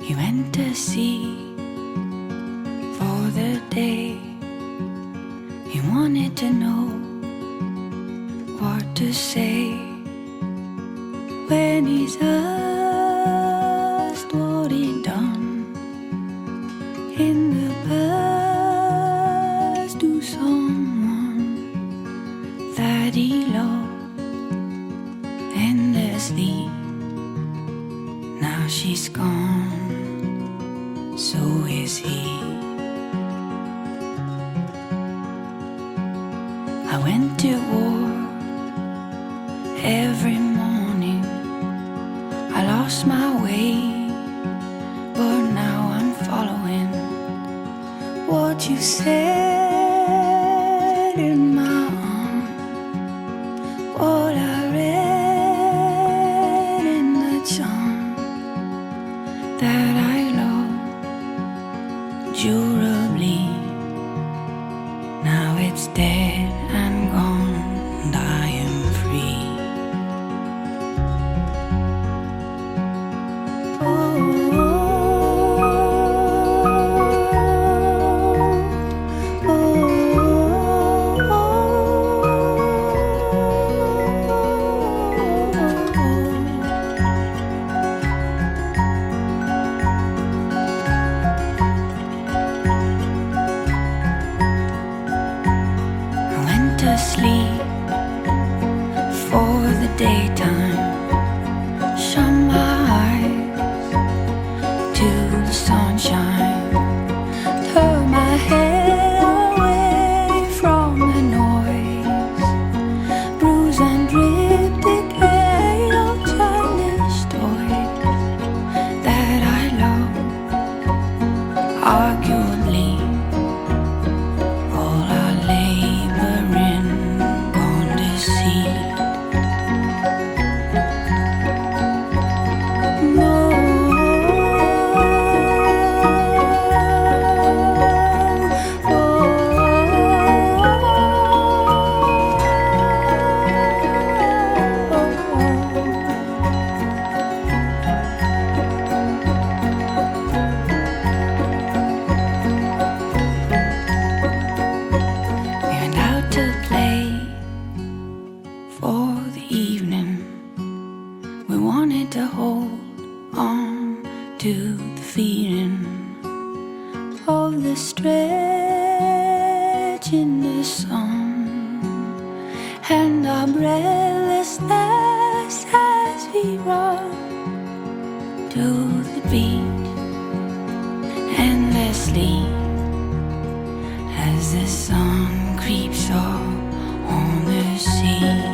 He went to sea for the day. He wanted to know what to say when he's asked what he'd done in the past to someone that he loved endlessly. Now she's gone, so is he. I went to war every morning. I lost my way, but now I'm following what you said in my arm, what I read in the charm that I love durably. Now it's dead and gone, and I am free. Sleep for the daytime, shut my eyes to the sunshine, turn my head away from the noise, bruise and drip decay of childish toys that I love, arguably all our labor in deceit. No, we went out to play for the evening. We wanted to hold on to the feeling of the stretch in the sun and our breathlessness as we run to the beat endlessly as the sun creeps up on the sea.